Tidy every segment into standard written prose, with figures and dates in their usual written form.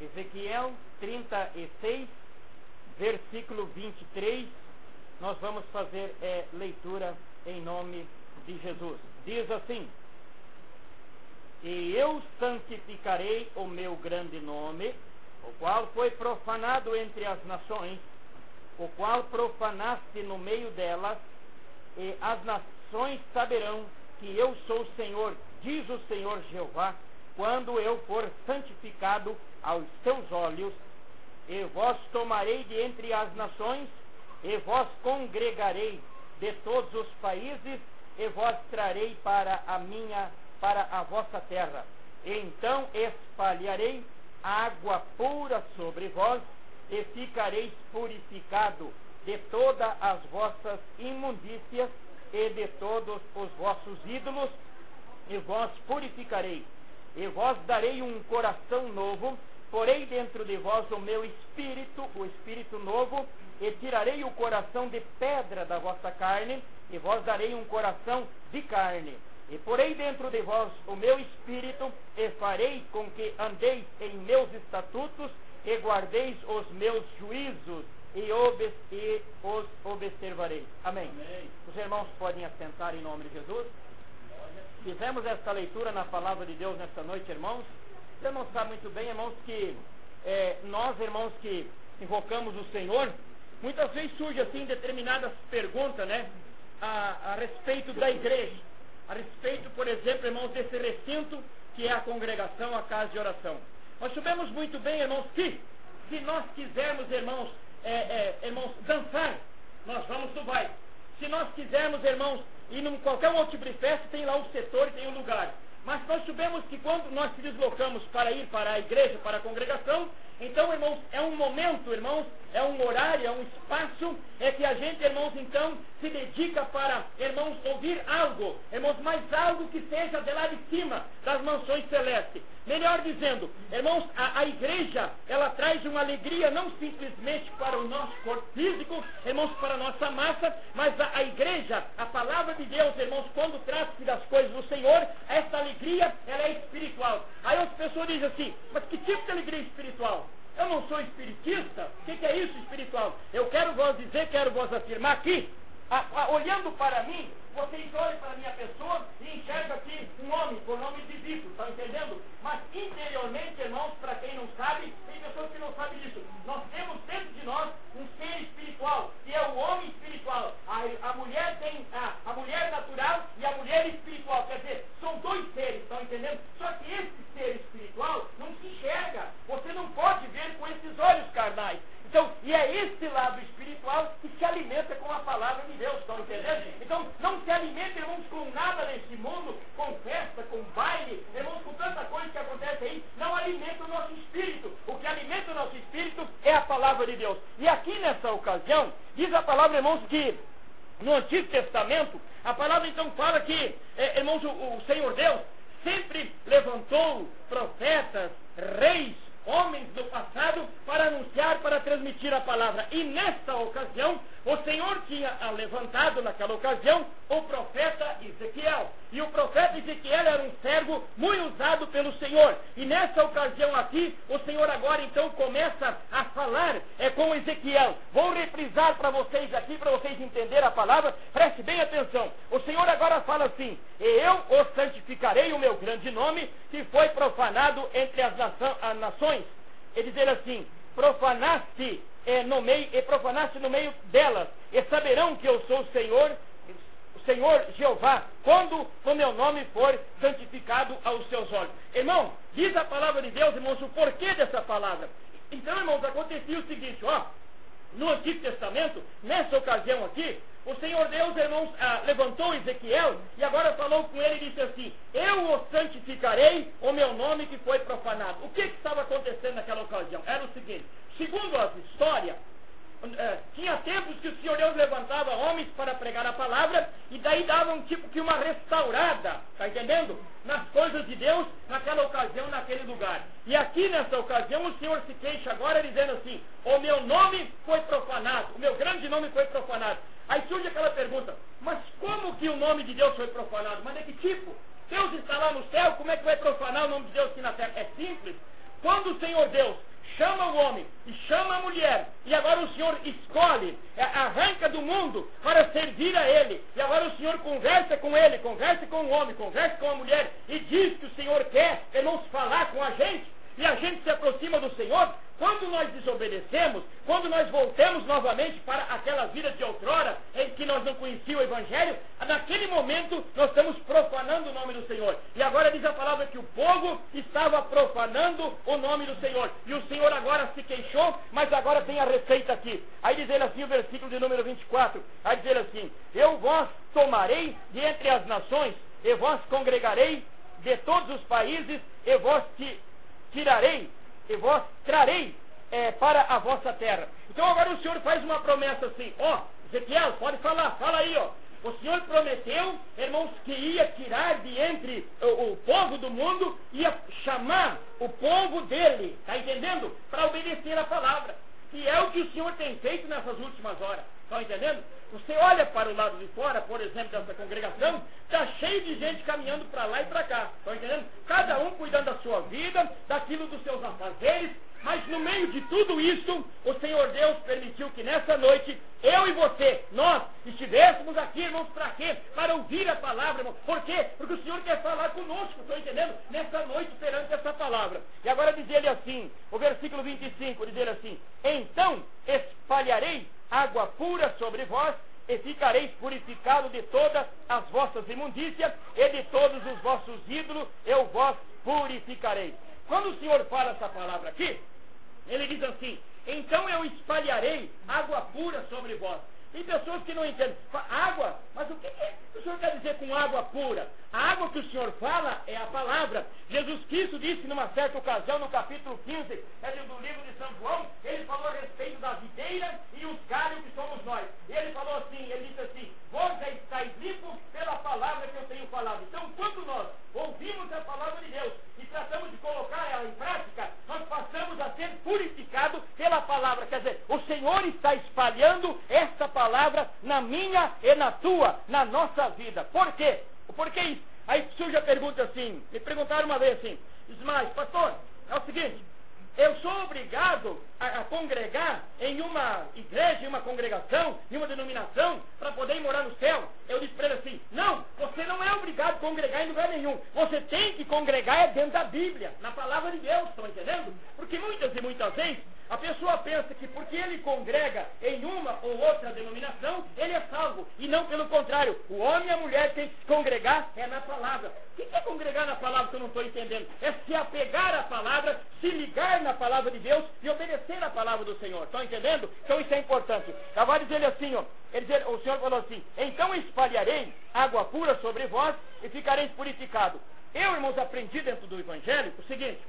Ezequiel 36, versículo 23, nós vamos fazer leitura em nome de Jesus. Diz assim: E eu santificarei o meu grande nome, o qual foi profanado entre as nações, o qual profanaste no meio delas, e as nações saberão que eu sou o Senhor, diz o Senhor Jeová, quando eu for santificado aos seus olhos. E vós tomarei de entre as nações, e vós congregarei de todos os países, e vós trarei para a vossa terra. E então espalharei água pura sobre vós, e ficareis purificado de todas as vossas imundícias e de todos os vossos ídolos, e vós purificarei. E vós darei um coração novo, porei dentro de vós o meu espírito, o espírito novo, e tirarei o coração de pedra da vossa carne, e vós darei um coração de carne. E porei dentro de vós o meu espírito, e farei com que andeis em meus estatutos, e guardeis os meus juízos, e os observareis. Amém. Amém. Os irmãos podem assentar em nome de Jesus. Fizemos esta leitura na palavra de Deus nesta noite, irmãos. Os irmãos sabem muito bem, irmãos, que nós, irmãos, que invocamos o Senhor, muitas vezes surge assim determinadas perguntas, né, a respeito da igreja, a respeito, por exemplo, irmãos, desse recinto que é a congregação, a casa de oração. Nós sabemos muito bem, irmãos, que se nós quisermos, irmãos, dançar, nós vamos no baile. Se nós quisermos, irmãos, ir em qualquer outro tipo de festa, tem lá um setor e tem um lugar. Mas nós sabemos que quando nós se deslocamos para ir para a igreja, para a congregação, então, irmãos, é um momento, irmãos, é um horário, é um espaço, que a gente, irmãos, então, se dedica para, irmãos, ouvir algo, irmãos, mas algo que seja de lá de cima, das mansões celestes. Melhor dizendo, irmãos, a igreja, ela traz uma alegria não simplesmente para o nosso corpo físico, irmãos, para a nossa massa, mas a igreja, a palavra de Deus, irmãos, quando trata-se das coisas do Senhor, essa alegria, ela é espiritual. Aí as pessoas dizem assim, mas que tipo de alegria espiritual? Eu não sou espiritista? O que é isso espiritual? Eu quero vos dizer, quero vos afirmar que, olhando para mim, vocês olham para a minha pessoa e enxergam aqui um homem com nome de Vitor, estão entendendo? Mas interiormente, irmãos, para quem não sabe, tem pessoas que não sabem disso. Nós temos dentro de nós um ser espiritual, que é o homem espiritual. A mulher tem a mulher natural e a mulher espiritual. Quer dizer, são dois seres, estão entendendo? Só que esse ser espiritual não se enxerga. Você não pode ver com esses olhos carnais. Então, e é esse lado espiritual que se alimenta com a palavra de Deus, estão entendendo? Então, não se alimenta, irmãos, com nada nesse mundo, com festa, com baile, irmãos, com tanta coisa que acontece aí, não alimenta o nosso espírito. O que alimenta o nosso espírito é a palavra de Deus. E aqui nessa ocasião, diz a palavra, irmãos, que no Antigo Testamento, a palavra então fala que, irmãos, o Senhor Deus sempre levantou profetas, reis, homens do passado para anunciar, para transmitir a palavra. E nesta ocasião, o Senhor tinha levantado naquela ocasião o profeta Ezequiel. E o profeta Ezequiel era um servo muito usado pelo Senhor. E nessa ocasião aqui, o Senhor agora então começa a falar com Ezequiel. Vou reprisar para vocês aqui, para vocês entenderem a palavra. Preste bem atenção. O Senhor agora fala assim: E eu o santificarei o meu grande nome, que foi profanado entre as nações. Ele diz assim: profanaste no meio delas, e saberão que eu sou o Senhor Jeová, quando o meu nome for santificado aos seus olhos. Irmão, diz a palavra de Deus, irmãos, o porquê dessa palavra. Então, irmãos, acontecia o seguinte, no Antigo Testamento, nessa ocasião aqui, o Senhor Deus, irmãos, levantou Ezequiel e agora falou com ele e disse assim: eu o santificarei o meu nome que foi profanado. O que estava acontecendo naquela ocasião? Era o seguinte: segundo as histórias, tinha tempos que o Senhor Deus levantava homens para pregar a palavra e daí dava um tipo que uma restaurada, está entendendo? Nas coisas de Deus, naquela ocasião, naquele lugar. E aqui nessa ocasião o Senhor se queixa agora dizendo assim: o meu nome foi profanado, o meu grande nome foi profanado. Aí surge aquela pergunta: mas como que o nome de Deus foi profanado? Mas de que tipo? Deus está lá no céu, como é que vai profanar o nome de Deus aqui na terra? É simples. quando o Senhor Deus chama o homem e chama a mulher, e agora o Senhor escolhe, arranca do mundo para servir a Ele, e agora o Senhor conversa com ele, conversa com o homem, conversa com a mulher, e diz que o Senhor quer, irmãos, falar com a gente, e a gente se aproxima do Senhor. Quando nós desobedecemos, quando nós voltamos novamente para aquela vida de outrora, em que nós não conhecíamos o Evangelho, naquele momento nós estamos profanando o nome do Senhor. E agora diz a palavra que o povo estava profanando o nome do Senhor. E o Senhor agora se queixou, mas agora tem a receita aqui. Aí diz ele assim, o versículo de número 24, aí diz ele assim, eu vos tomarei de entre as nações, e vos congregarei de todos os países, e vos tirarei, e vos trarei para a vossa terra. Então agora o Senhor faz uma promessa assim, Ezequiel, pode falar, fala aí, O Senhor prometeu, irmãos, que ia tirar de entre o povo do mundo, ia chamar o povo dele, está entendendo? Para obedecer a palavra. E é o que o Senhor tem feito nessas últimas horas, estão entendendo? Você olha para o lado de fora, por exemplo, dessa congregação, está cheio de gente caminhando para lá e para cá. Estão entendendo? Cada um cuidando da sua vida, daquilo dos seus afazeres, mas no meio de tudo isso, o Senhor Deus permitiu que nessa noite, eu e você, nós estivéssemos aqui, irmãos, para quê? Para ouvir a palavra, irmão. Por quê? Porque o Senhor quer falar conosco, estão entendendo? Nessa noite, perante essa palavra. E agora diz ele assim, o versículo 25, diz ele assim, então espalharei água pura sobre vós, e ficareis purificados de todas as vossas imundícias, e de todos os vossos ídolos eu vos purificarei. Quando o Senhor fala essa palavra aqui, ele diz assim, então eu espalharei água pura sobre vós. Tem pessoas que não entendem. Água? Mas o que o Senhor quer dizer com água pura? A água que o Senhor fala é a palavra. Jesus Cristo disse numa certa ocasião, no capítulo 15, do livro de São João, ele falou a respeito da videira e os galhos que somos nós. Ele falou assim, ele disse assim, vós já estáis limpos pela palavra que eu tenho falado. Então, quando nós ouvimos a palavra de Deus e tratamos de colocar ela em prática, nós passamos a ser purificados pela palavra. Quer dizer, o Senhor está espalhando esta palavra na minha e na tua, na nossa vida. Por quê? Por que isso? Aí surge a pergunta assim, me perguntaram uma vez assim, mas pastor, é o seguinte, eu sou obrigado a congregar em uma igreja, em uma congregação, em uma denominação, para poder morar no céu? Eu disse para ele assim, não, você não é obrigado a congregar em lugar nenhum. Você tem que congregar dentro da Bíblia, na palavra de Deus, estão entendendo? Porque muitas e muitas vezes, a pessoa pensa que porque ele congrega em uma ou outra denominação, ele é salvo. E não pelo contrário. O homem e a mulher têm que se congregar na palavra. O que é congregar na palavra que eu não estou entendendo? É se apegar à palavra, se ligar na palavra de Deus e obedecer à palavra do Senhor. Estão entendendo? Então isso é importante. Agora diz ele assim, o Senhor falou assim, então espalharei água pura sobre vós e ficareis purificados. Eu, irmãos, aprendi dentro do Evangelho o seguinte,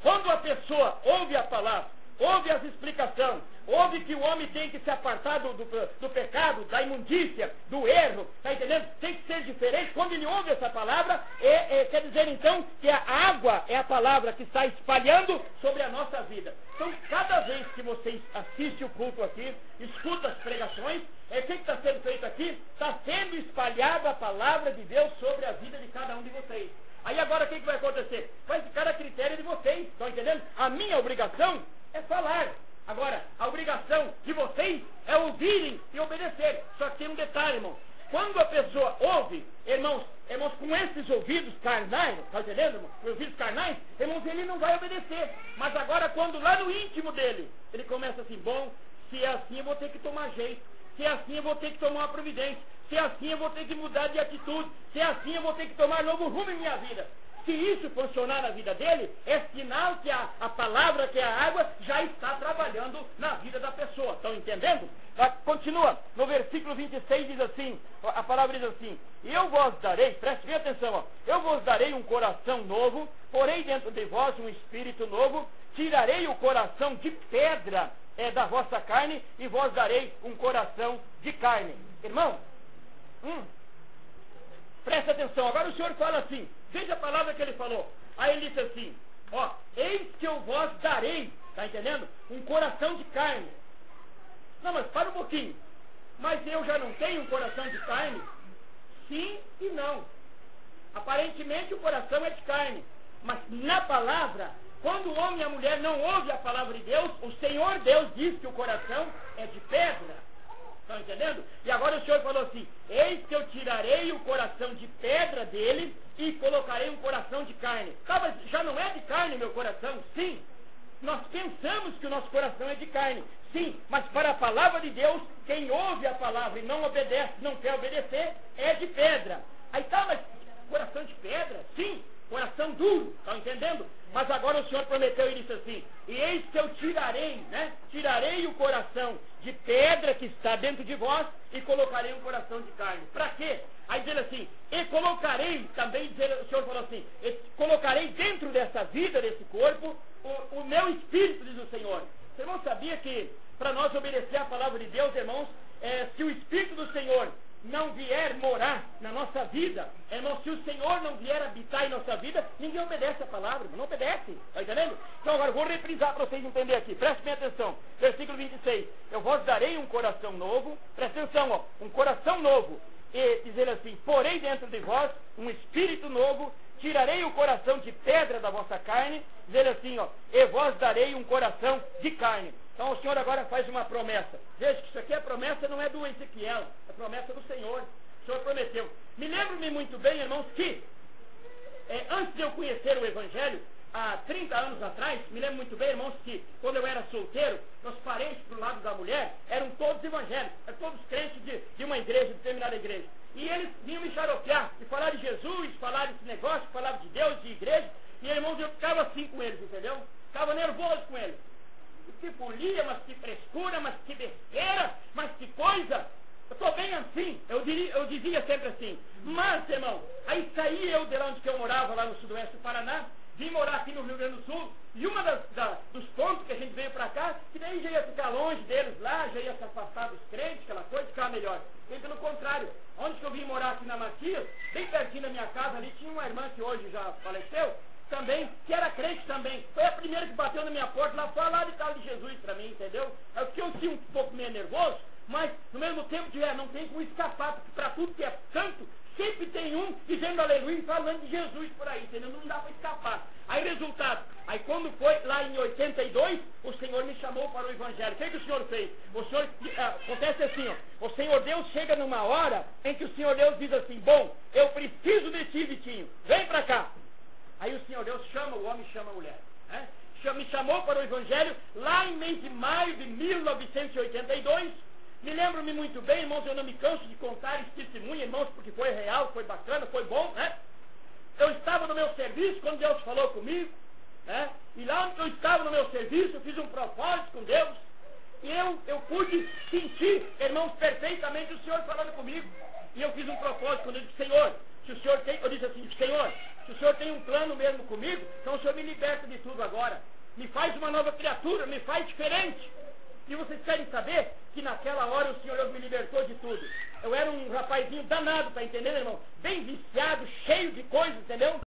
quando a pessoa ouve a palavra, ouve as explicações, ouve que o homem tem que se apartar do pecado, da imundícia, do erro, está entendendo? Tem que ser diferente. Quando ele ouve essa palavra, quer dizer então que a água é a palavra que está espalhando sobre a nossa vida. Então, cada vez que você assiste o culto aqui, escuta as pregações, o que está sendo feito aqui? Está sendo espalhada a palavra de Deus sobre a vida de cada um de vocês. Aí agora o que vai acontecer? Vai ficar a critério de vocês, estão entendendo? A minha obrigação é falar. Agora, a obrigação de vocês é ouvirem e obedecerem. Só que tem um detalhe, irmão. Quando a pessoa ouve, irmãos, com esses ouvidos carnais, está entendendo, irmão? Com ouvidos carnais, irmãos, ele não vai obedecer. Mas agora, quando lá no íntimo dele, ele começa assim, bom, se é assim eu vou ter que tomar jeito. Se é assim eu vou ter que tomar uma providência. Se é assim eu vou ter que mudar de atitude. Se é assim eu vou ter que tomar novo rumo em minha vida. Se isso funcionar na vida dele, é sinal que a palavra, que é a água, já está trabalhando na vida da pessoa. Estão entendendo? Continua. No versículo 26 diz assim, a palavra diz assim, eu vos darei, preste bem atenção, eu vos darei um coração novo, porei dentro de vós um espírito novo, tirarei o coração de pedra da vossa carne e vos darei um coração de carne. Irmão, preste atenção, agora o Senhor fala assim, veja a palavra que ele falou. Aí ele disse assim, eis que eu vos darei, está entendendo? Um coração de carne. Não, mas para um pouquinho. Mas eu já não tenho um coração de carne? Sim e não. Aparentemente o coração é de carne. Mas na palavra, quando o homem e a mulher não ouvem a palavra de Deus, o Senhor Deus diz que o coração é de pedra. Estão entendendo? E agora o Senhor falou assim, eis que eu tirarei o coração de pedra dele e colocarei um coração de carne. Tá, mas já não é de carne meu coração? Sim. Nós pensamos que o nosso coração é de carne. Sim, mas para a palavra de Deus, quem ouve a palavra e não obedece, não quer obedecer, é de pedra. Aí tá, mas coração de pedra? Sim, coração duro. Estão entendendo? Mas agora o Senhor prometeu e disse assim, e eis que eu tirarei, tirarei o coração de pedra que está dentro de vós e colocarei um coração de carne. Para quê? Aí diz assim, e colocarei, também o Senhor falou assim, colocarei dentro dessa vida, desse corpo, o meu espírito, diz o Senhor. Você irmão sabia que para nós obedecer a palavra de Deus, irmãos, se o Espírito do Senhor não vier morar na nossa vida, irmão, se o Senhor não vier habitar em nossa vida, ninguém obedece a palavra, não obedece, está entendendo? Então agora eu vou reprisar para vocês entenderem aqui, prestem atenção, versículo 26, eu vos darei um coração novo, presta atenção, ó, um coração novo, e dizer assim, porei dentro de vós um espírito novo, tirarei o coração de pedra da vossa carne, dizer assim, ó, e vos darei um coração de carne. Então o Senhor agora faz uma promessa. Veja que isso aqui, a promessa não é do Ezequiel, é a promessa do Senhor. O Senhor prometeu. Me lembro-me muito bem, irmãos, que antes de eu conhecer o Evangelho, há 30 anos atrás, me lembro muito bem, irmãos, que quando eu era solteiro, meus parentes do lado da mulher eram todos evangélicos, eram todos crentes de uma igreja, de determinada igreja. E eles vinham me xaropear, e falar de Jesus, falar desse negócio, falar de Deus, de igreja, e irmãos, eu ficava assim com eles, entendeu? Ficava nervoso com eles. Que folia, mas que frescura, mas que besteira, mas que coisa. Eu estou bem assim, eu dizia sempre assim. Mas, irmão, aí saí eu de lá onde eu morava, lá no sudoeste do Paraná, vim morar aqui no Rio Grande do Sul, e uma dos pontos que a gente veio para cá, que daí já ia ficar longe deles lá, já ia se afastar dos crentes, aquela coisa, ficava melhor. E pelo contrário, onde que eu vim morar aqui na Matias, bem pertinho da minha casa ali, tinha uma irmã que hoje já faleceu, também, que era crente também. Foi a primeira que bateu na minha porta lá, falar de tal de Jesus para mim, entendeu? Eu fiquei um pouco meio nervoso, mas no mesmo tempo não tem como escapar, porque para tudo que é santo, sempre tem um dizendo aleluia e falando de Jesus por aí, entendeu? Não dá para escapar. Aí resultado, aí quando foi lá em 82, o Senhor me chamou para o Evangelho. O que o Senhor fez? O Senhor, acontece assim, ó, o Senhor Deus chega numa hora em que o Senhor Deus diz assim, bom, eu preciso de ti, Vitinho, vem para cá. Aí o Senhor Deus chama o homem, chama a mulher. Me chamou para o Evangelho lá em mês de maio de 1982. Me lembro-me muito bem, irmãos, eu não me canso de contar esse testemunho, irmãos, porque foi real, foi bacana, foi bom, Eu estava no meu serviço quando Deus falou comigo, E lá onde eu estava no meu serviço, eu fiz um propósito com Deus. E eu pude sentir, irmãos, perfeitamente o Senhor falando comigo. E eu fiz um propósito quando eu disse, Senhor, se o Senhor tem, eu disse assim, Senhor, se o Senhor tem um plano mesmo comigo, então o Senhor me liberta de tudo agora. Me faz uma nova criatura, me faz diferente. E vocês querem saber que naquela hora o Senhor me libertou de tudo. Eu era um rapazinho danado, tá entendendo, irmão? Bem viciado, cheio de coisas, entendeu?